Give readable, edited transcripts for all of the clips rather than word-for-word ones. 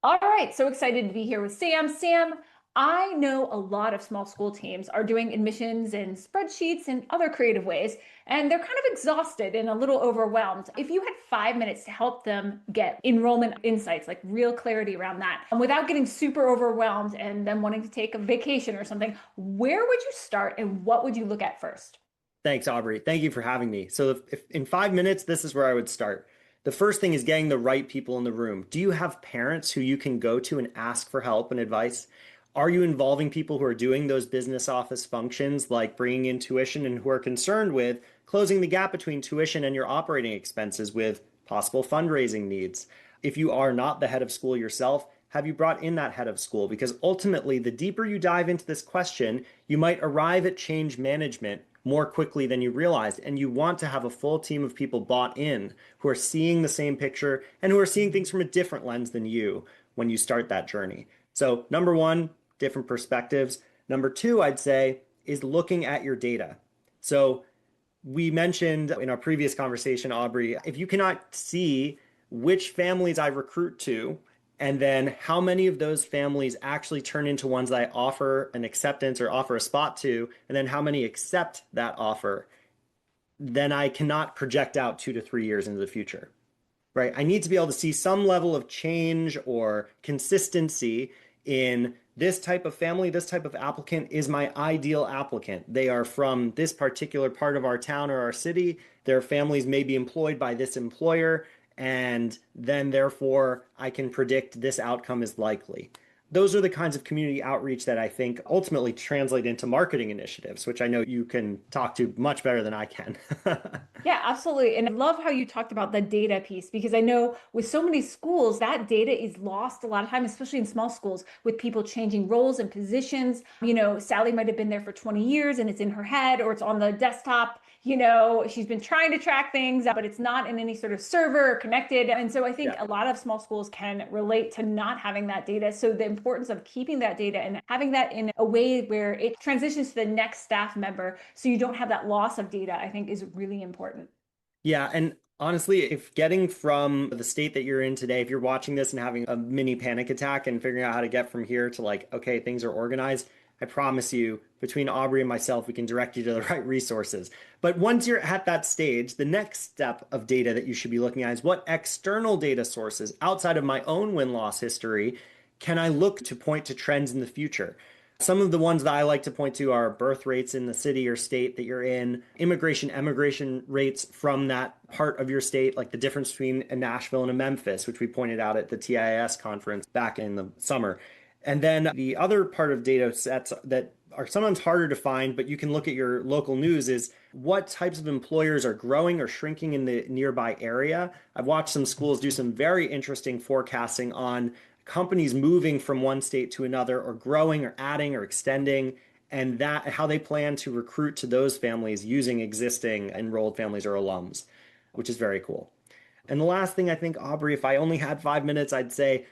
All right, so excited to be here with Sam. Sam, I know a lot of small school teams are doing admissions and spreadsheets and other creative ways, and they're kind of exhausted and a little overwhelmed. If you had 5 minutes to help them get enrollment insights, like real clarity around that, without getting super overwhelmed and them wanting to take a vacation or something, where would you start and what would you look at first? Thanks, Aubrey. Thank you for having me. So, if in 5 minutes, this is where I would start. The first thing is getting the right people in the room. Do you have parents who you can go to and ask for help and advice? Are you involving people who are doing those business office functions like bringing in tuition and who are concerned with closing the gap between tuition and your operating expenses with possible fundraising needs? If you are not the head of school yourself, have you brought in that head of school? Because ultimately, the deeper you dive into this question, you might arrive at change management more quickly than you realized. And you want to have a full team of people bought in who are seeing the same picture and who are seeing things from a different lens than you when you start that journey. So, number one, different perspectives. Number two, I'd say, is looking at your data. So, we mentioned in our previous conversation, Aubrey, if you cannot see which families I recruit to, and then how many of those families actually turn into ones that I offer an acceptance or offer a spot to, and then how many accept that offer, then I cannot project out 2 to 3 years into the future, right? I need to be able to see some level of change or consistency in this type of family, this type of applicant is my ideal applicant. They are from this particular part of our town or our city. Their families may be employed by this employer, and then therefore I can predict this outcome is likely. Those are the kinds of community outreach that I think ultimately translate into marketing initiatives, which I know you can talk to much better than I can. Yeah, absolutely. And I love how you talked about the data piece because I know with so many schools, that data is lost a lot of time, especially in small schools with people changing roles and positions. Sally might have been there for 20 years and it's in her head or it's on the desktop. She's been trying to track things, but it's not in any sort of server or connected. And so I think Yeah. a lot of small schools can relate to not having that data. So the importance of keeping that data and having that in a way where it transitions to the next staff member so you don't have that loss of data, I think is really important. Yeah, and honestly, if getting from the state that you're in today, if you're watching this and having a mini panic attack and figuring out how to get from here to like, okay, things are organized, I promise you, between Aubrey and myself, we can direct you to the right resources. But once you're at that stage, the next step of data that you should be looking at is what external data sources outside of my own win-loss history can I look to point to trends in the future? Some of the ones that I like to point to are birth rates in the city or state that you're in, immigration, emigration rates from that part of your state, like the difference between a Nashville and a Memphis, which we pointed out at the TIS conference back in the summer. And then the other part of data sets that are sometimes harder to find, but you can look at your local news is what types of employers are growing or shrinking in the nearby area. I've watched some schools do some very interesting forecasting on companies moving from one state to another or growing or adding or extending and that how they plan to recruit to those families using existing enrolled families or alums, which is very cool. And the last thing I think, Aubrey, if I only had 5 minutes, I'd say,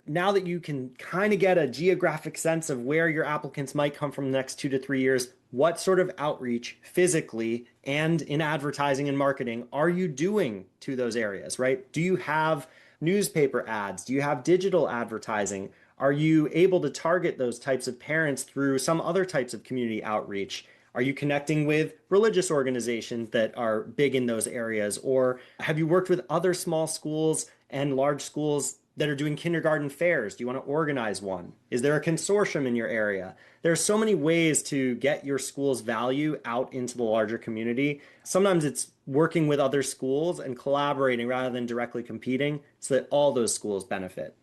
now that you can kind of get a geographic sense of where your applicants might come from the next 2 to 3 years, what sort of outreach physically and in advertising and marketing are you doing to those areas, right? Do you have newspaper ads? Do you have digital advertising? Are you able to target those types of parents through some other types of community outreach? Are you connecting with religious organizations that are big in those areas? Or have you worked with other small schools and large schools that are doing kindergarten fairs? Do you want to organize one? Is there a consortium in your area? There are so many ways to get your school's value out into the larger community. Sometimes it's working with other schools and collaborating rather than directly competing so that all those schools benefit.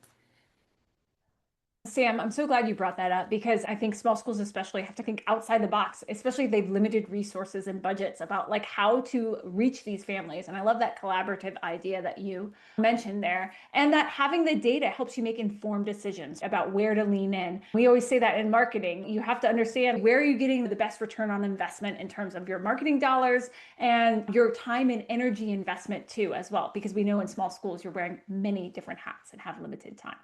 Sam, I'm so glad you brought that up because I think small schools especially have to think outside the box, especially if they've limited resources and budgets about like how to reach these families. And I love that collaborative idea that you mentioned there and that having the data helps you make informed decisions about where to lean in. We always say that in marketing, you have to understand where are you getting the best return on investment in terms of your marketing dollars and your time and energy investment too as well, because we know in small schools you're wearing many different hats and have limited time.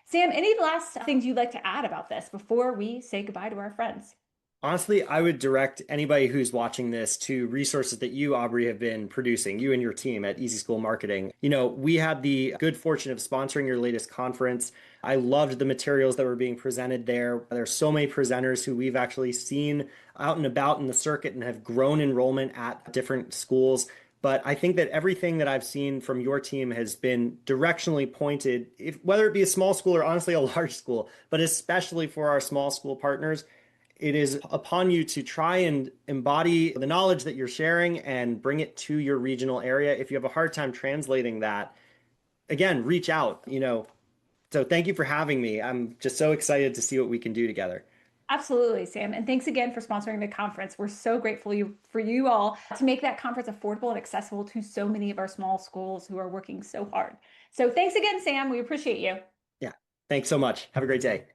Sam, any last things you'd like to add about this before we say goodbye to our friends? Honestly, I would direct anybody who's watching this to resources that you, Aubrey, have been producing, you and your team at Easy School Marketing. We had the good fortune of sponsoring your latest conference. I loved the materials that were being presented there. There's so many presenters who we've actually seen out and about in the circuit and have grown enrollment at different schools. But I think that everything that I've seen from your team has been directionally pointed, whether it be a small school or honestly a large school, but especially for our small school partners, it is upon you to try and embody the knowledge that you're sharing and bring it to your regional area. If you have a hard time translating that, again, reach out. So thank you for having me. I'm just so excited to see what we can do together. Absolutely, Sam. And thanks again for sponsoring the conference. We're so grateful for you all to make that conference affordable and accessible to so many of our small schools who are working so hard. So thanks again, Sam. We appreciate you. Yeah. Thanks so much. Have a great day.